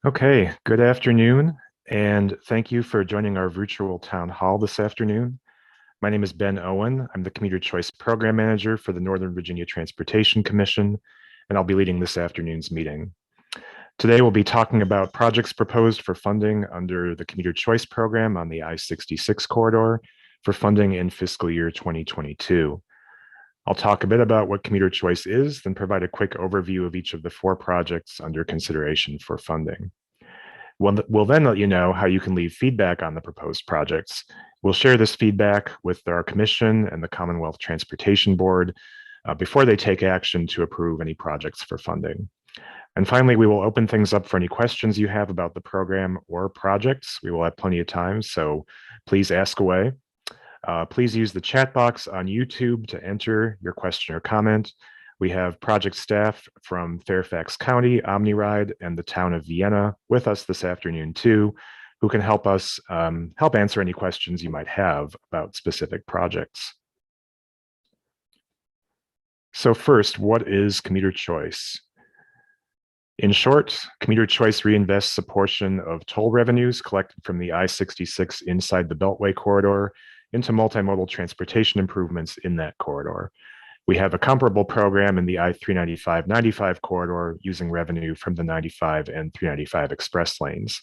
Okay, good afternoon, and thank you for joining our virtual town hall this afternoon. My name is Ben Owen. I'm the Commuter Choice Program Manager for the Northern Virginia Transportation Commission, and I'll be leading this afternoon's meeting. Today, we'll be talking about projects proposed for funding under the Commuter Choice Program on the I-66 corridor for funding in fiscal year 2022. I'll talk a bit about what Commuter Choice is, then provide a quick overview of each of the 4 projects under consideration for funding. We'll then let you know how you can leave feedback on the proposed projects. We'll share this feedback with our commission and the Commonwealth Transportation Board before they take action to approve any projects for funding. And finally, we will open things up for any questions you have about the program or projects. We will have plenty of time, so please ask away. Please use the chat box on YouTube to enter your question or comment. We have project staff from Fairfax County, OmniRide, and the town of Vienna with us this afternoon too, who can help us help answer any questions you might have about specific projects. So first, what is Commuter Choice? In short, Commuter Choice reinvests a portion of toll revenues collected from the I-66 inside the Beltway corridor into multimodal transportation improvements in that corridor. We have a comparable program in the I-395-95 corridor using revenue from the 95 and 395 express lanes.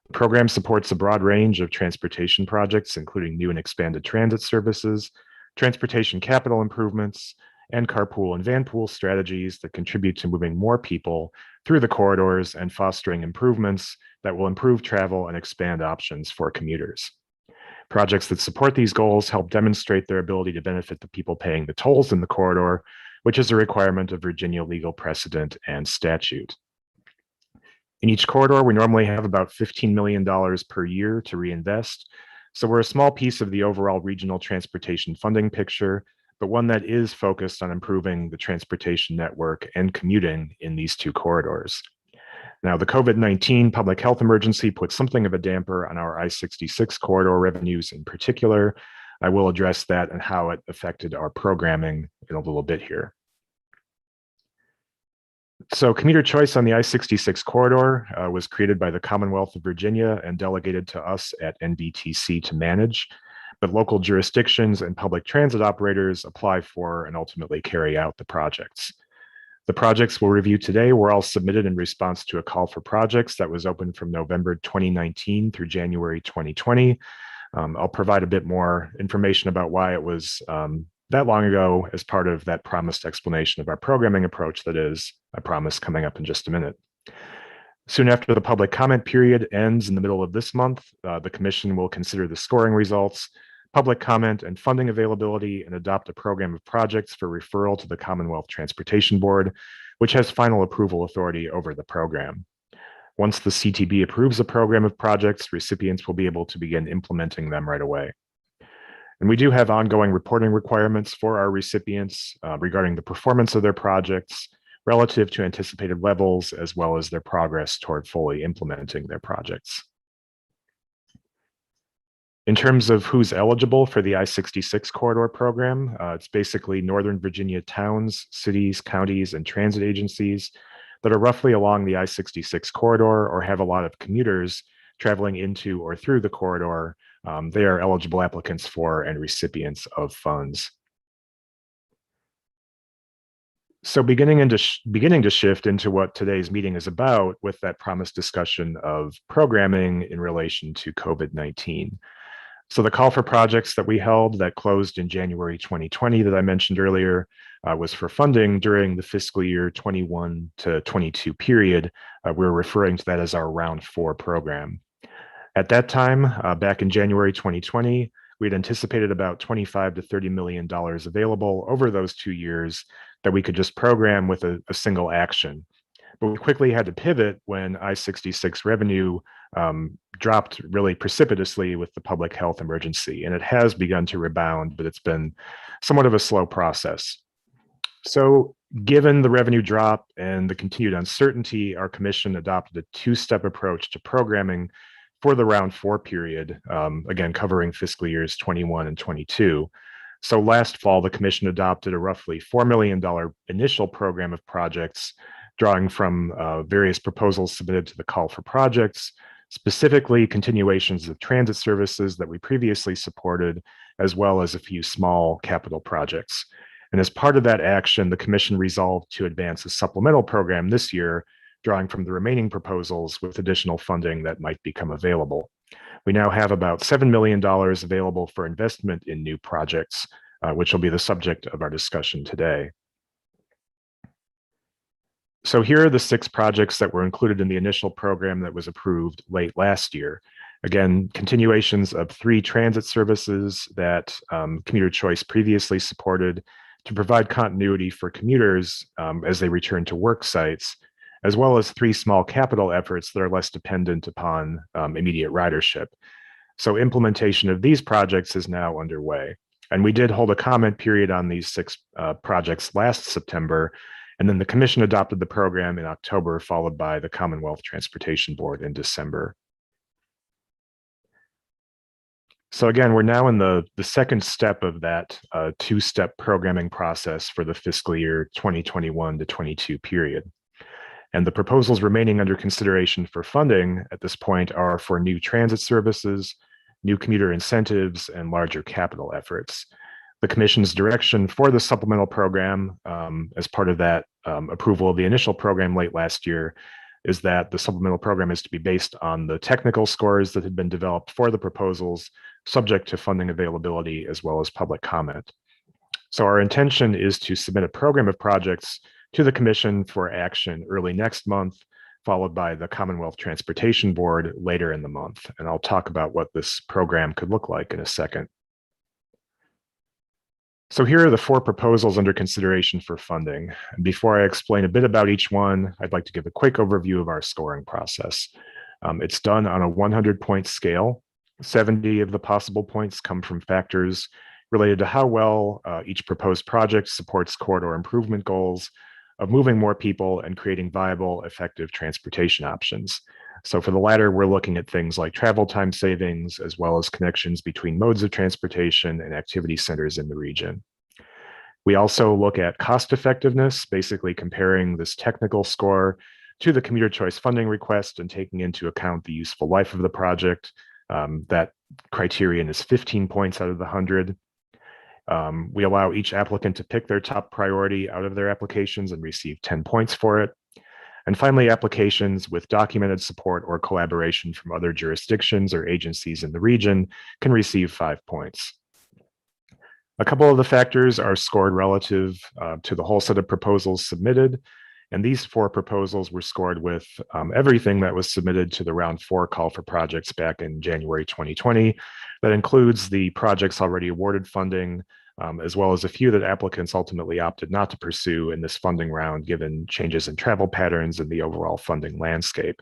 The program supports a broad range of transportation projects, including new and expanded transit services, transportation capital improvements, and carpool and vanpool strategies that contribute to moving more people through the corridors and fostering improvements that will improve travel and expand options for commuters. Projects that support these goals help demonstrate their ability to benefit the people paying the tolls in the corridor, which is a requirement of Virginia legal precedent and statute. In each corridor, we normally have about $15 million per year to reinvest, so we're a small piece of the overall regional transportation funding picture, but one that is focused on improving the transportation network and commuting in these 2 corridors. Now, the COVID-19 public health emergency put something of a damper on our I-66 corridor revenues in particular. I will address that and how it affected our programming in a little bit here. So Commuter Choice on the I-66 corridor was created by the Commonwealth of Virginia and delegated to us at NVTC to manage, but local jurisdictions and public transit operators apply for and ultimately carry out the projects. The projects we'll review today were all submitted in response to a call for projects that was open from November 2019 through January 2020. I'll provide a bit more information about why it was that long ago as part of that promised explanation of our programming approach that is, I promise, coming up in just a minute. Soon after the public comment period ends in the middle of this month, the Commission will consider the scoring results, public comment and funding availability, and adopt a program of projects for referral to the Commonwealth Transportation Board, which has final approval authority over the program. Once the CTB approves a program of projects, recipients will be able to begin implementing them right away. And we do have ongoing reporting requirements for our recipients regarding the performance of their projects relative to anticipated levels, as well as their progress toward fully implementing their projects. In terms of who's eligible for the I-66 corridor program, it's basically Northern Virginia towns, cities, counties, and transit agencies that are roughly along the I-66 corridor or have a lot of commuters traveling into or through the corridor. They are eligible applicants for and recipients of funds. So beginning to shift into what today's meeting is about with that promised discussion of programming in relation to COVID-19. So the call for projects that we held that closed in January 2020 that I mentioned earlier was for funding during the fiscal year 21 to 22 period. We're referring to that as our Round 4 program. At that time, back in January 2020, we'd anticipated about $25 to $30 million available over those 2 years that we could just program with a single action. But we quickly had to pivot when I-66 revenue dropped really precipitously with the public health emergency, and it has begun to rebound, but it's been somewhat of a slow process. So given the revenue drop and the continued uncertainty, our commission adopted a 2-step approach to programming for the Round 4 period, again, covering fiscal years 21 and 22. So last fall, the commission adopted a roughly $4 million initial program of projects drawing from various proposals submitted to the call for projects, specifically continuations of transit services that we previously supported, as well as a few small capital projects. And as part of that action, the Commission resolved to advance a supplemental program this year, drawing from the remaining proposals with additional funding that might become available. We now have about $7 million available for investment in new projects, which will be the subject of our discussion today. So here are the 6 projects that were included in the initial program that was approved late last year. Again, continuations of 3 transit services that Commuter Choice previously supported to provide continuity for commuters as they return to work sites, as well as 3 small capital efforts that are less dependent upon immediate ridership. So implementation of these projects is now underway. And we did hold a comment period on these 6 projects last September, and then the Commission adopted the program in October, followed by the Commonwealth Transportation Board in December. So again, we're now in the second step of that 2-step programming process for the fiscal year 2021 to 22 period. And the proposals remaining under consideration for funding at this point are for new transit services, new commuter incentives, and larger capital efforts. The Commission's direction for the supplemental program, as part of that approval of the initial program late last year, is that the supplemental program is to be based on the technical scores that had been developed for the proposals, subject to funding availability as well as public comment. So our intention is to submit a program of projects to the Commission for action early next month, followed by the Commonwealth Transportation Board later in the month. And I'll talk about what this program could look like in a second. So here are the 4 proposals under consideration for funding. And before I explain a bit about each one, I'd like to give a quick overview of our scoring process. It's done on a 100-point scale. 70 of the possible points come from factors related to how well each proposed project supports corridor improvement goals of moving more people and creating viable, effective transportation options. So for the latter, we're looking at things like travel time savings, as well as connections between modes of transportation and activity centers in the region. We also look at cost effectiveness, basically comparing this technical score to the Commuter Choice funding request and taking into account the useful life of the project. That criterion is 15 points out of the 100. We allow each applicant to pick their top priority out of their applications and receive 10 points for it. And finally, applications with documented support or collaboration from other jurisdictions or agencies in the region can receive 5 points. A couple of the factors are scored relative to the whole set of proposals submitted. And these 4 proposals were scored with everything that was submitted to the Round 4 call for projects back in January 2020. That includes the projects already awarded funding, as well as a few that applicants ultimately opted not to pursue in this funding round, given changes in travel patterns and the overall funding landscape.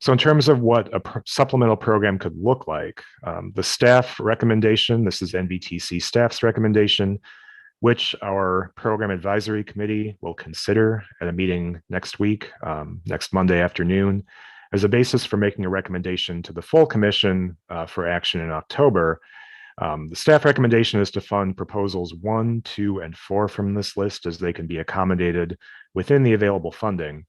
So in terms of what a supplemental program could look like, the staff recommendation, this is NVTC staff's recommendation, which our program advisory committee will consider at a meeting next week, next Monday afternoon, as a basis for making a recommendation to the full commission for action in October. The staff recommendation is to fund proposals 1, 2, and 4 from this list as they can be accommodated within the available funding.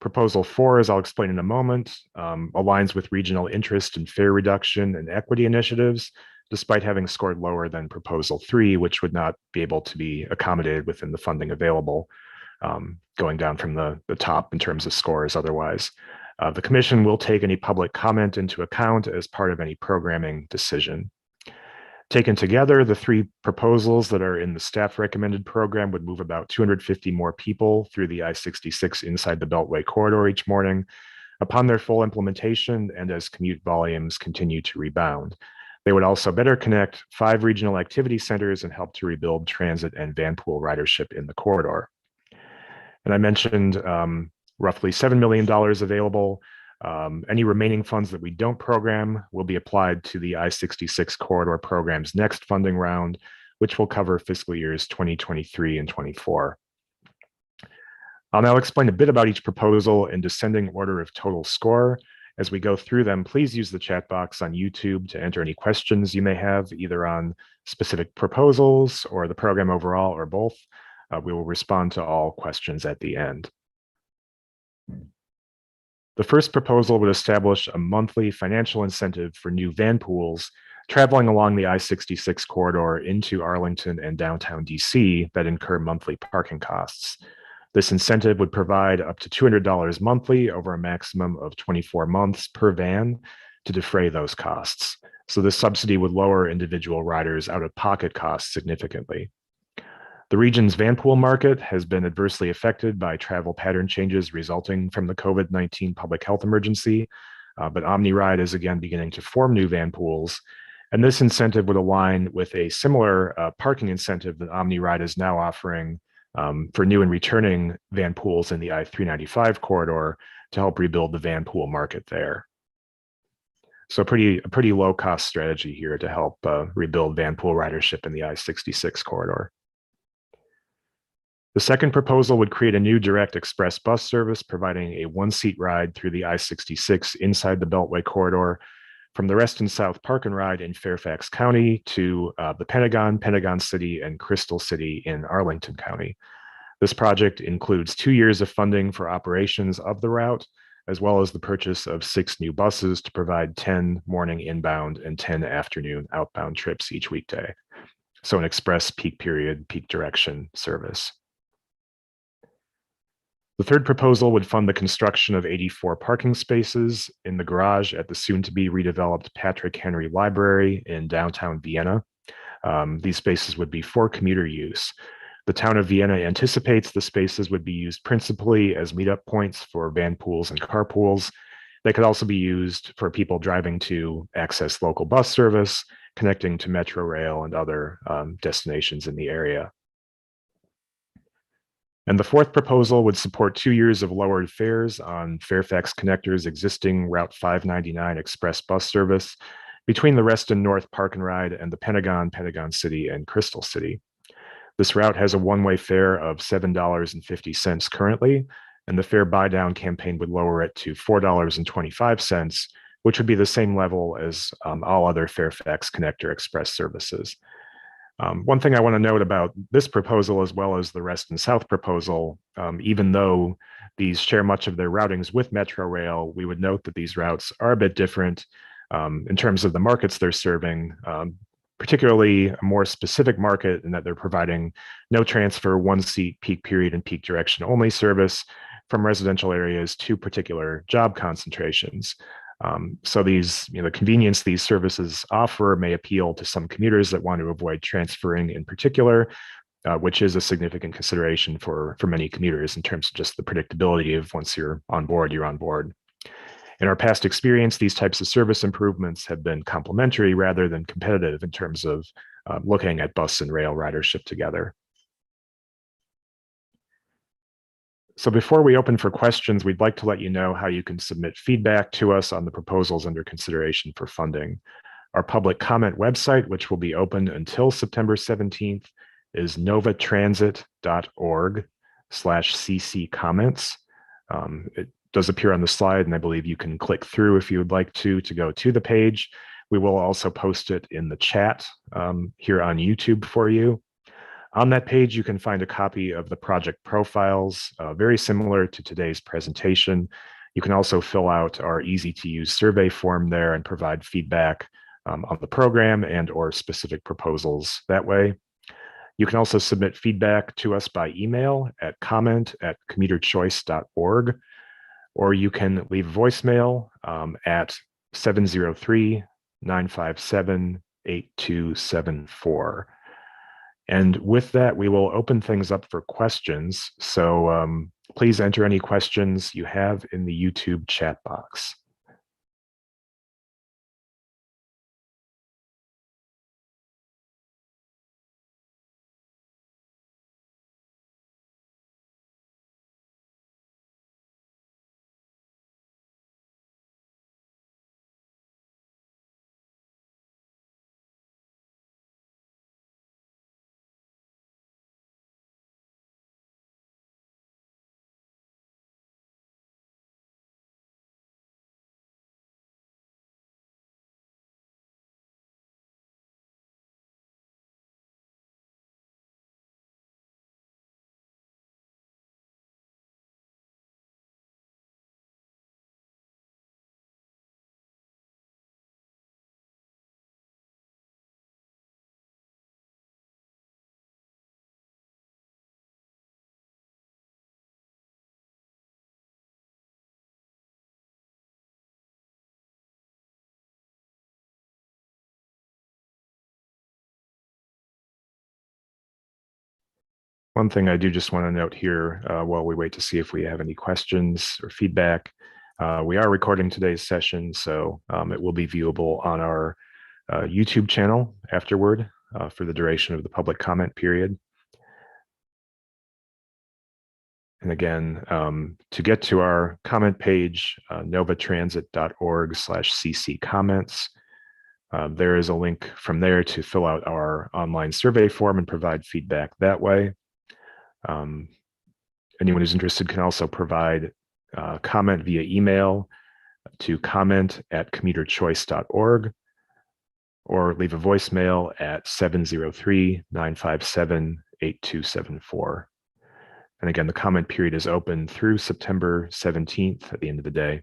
Proposal 4, as I'll explain in a moment, aligns with regional interest in fare reduction and equity initiatives, despite having scored lower than Proposal 3, which would not be able to be accommodated within the funding available, going down from the top in terms of scores otherwise. The Commission will take any public comment into account as part of any programming decision. Taken together, the 3 proposals that are in the staff recommended program would move about 250 more people through the I-66 inside the Beltway corridor each morning upon their full implementation and as commute volumes continue to rebound. They would also better connect 5 regional activity centers and help to rebuild transit and van pool ridership in the corridor. And I mentioned roughly $7 million available. Any remaining funds that we don't program will be applied to the I-66 corridor program's next funding round, which will cover fiscal years 2023 and 24. I'll now explain a bit about each proposal in descending order of total score. As we go through them, please use the chat box on YouTube to enter any questions you may have, either on specific proposals or the program overall or both. We will respond to all questions at the end. The first proposal would establish a monthly financial incentive for new van pools traveling along the I-66 corridor into Arlington and downtown DC that incur monthly parking costs. This incentive would provide up to $200 monthly over a maximum of 24 months per van to defray those costs. So this subsidy would lower individual riders' out-of-pocket costs significantly. The region's van pool market has been adversely affected by travel pattern changes resulting from the COVID-19 public health emergency, but OmniRide is again beginning to form new van pools, and this incentive would align with a similar parking incentive that OmniRide is now offering for new and returning van pools in the I-395 corridor to help rebuild the van pool market there. So a pretty low cost strategy here to help rebuild van pool ridership in the I-66 corridor. The second proposal would create a new direct express bus service providing a one-seat ride through the I-66 inside the Beltway corridor from the Reston South Park and Ride in Fairfax County to the Pentagon, Pentagon City, and Crystal City in Arlington County. This project includes 2 years of funding for operations of the route, as well as the purchase of 6 new buses to provide 10 morning inbound and 10 afternoon outbound trips each weekday. So an express peak period, peak direction service. The third proposal would fund the construction of 84 parking spaces in the garage at the soon-to-be redeveloped Patrick Henry Library in downtown Vienna. These spaces would be for commuter use. The town of Vienna anticipates the spaces would be used principally as meetup points for van pools and carpools. They could also be used for people driving to access local bus service, connecting to Metro Rail and other destinations in the area. And the fourth proposal would support 2 years of lowered fares on Fairfax Connector's existing Route 599 express bus service between the Reston North Park and Ride and the Pentagon, Pentagon City, and Crystal City. This route has a one-way fare of $7.50 currently, and the fare buy-down campaign would lower it to $4.25, which would be the same level as all other Fairfax Connector express services. One thing I want to note about this proposal, as well as the Reston South proposal, even though these share much of their routings with Metro Rail, we would note that these routes are a bit different in terms of the markets they're serving, particularly a more specific market in that they're providing no transfer, one seat, peak period, and peak direction only service from residential areas to particular job concentrations. So the convenience these services offer may appeal to some commuters that want to avoid transferring in particular, which is a significant consideration for many commuters in terms of just the predictability of once you're on board, you're on board. In our past experience, these types of service improvements have been complementary rather than competitive in terms of looking at bus and rail ridership together. So before we open for questions, we'd like to let you know how you can submit feedback to us on the proposals under consideration for funding. Our public comment website, which will be open until September 17th, is novatransit.org/cc comments. It does appear on the slide, and I believe you can click through if you would like to go to the page. We will also post it in the chat here on YouTube for you. On that page, you can find a copy of the project profiles, very similar to today's presentation. You can also fill out our easy-to-use survey form there and provide feedback on the program and or specific proposals that way. You can also submit feedback to us by email at comment@commuterchoice.org, or you can leave a voicemail at 703-957-8274. And with that, we will open things up for questions. So please enter any questions you have in the YouTube chat box. One thing I do just want to note here while we wait to see if we have any questions or feedback, we are recording today's session, so it will be viewable on our YouTube channel afterward for the duration of the public comment period. And again, to get to our comment page, novatransit.org/cc comments, there is a link from there to fill out our online survey form and provide feedback that way. Anyone who's interested can also provide comment via email to comment@commuterchoice.org or leave a voicemail at 703-957-8274. And again, the comment period is open through September 17th at the end of the day.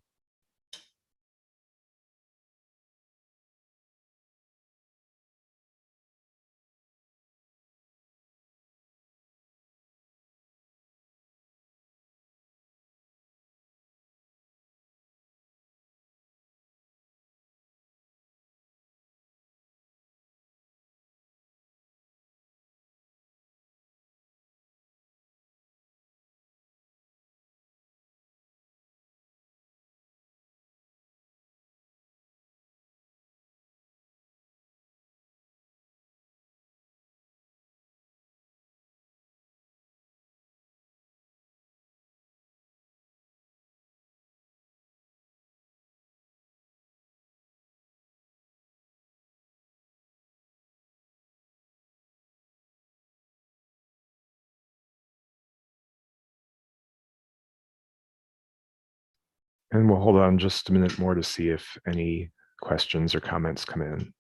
And we'll hold on just a minute more to see if any questions or comments come in.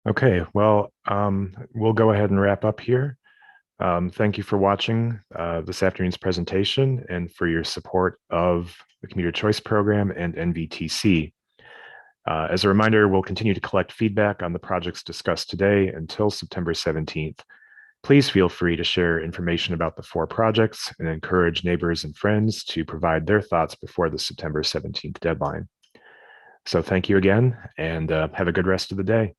Okay, well, we'll go ahead and wrap up here. Thank you for watching this afternoon's presentation and for your support of the Commuter Choice Program and NVTC. As a reminder, we'll continue to collect feedback on the projects discussed today until September 17th. Please feel free to share information about the 4 projects and encourage neighbors and friends to provide their thoughts before the September 17th deadline. So thank you again, and have a good rest of the day.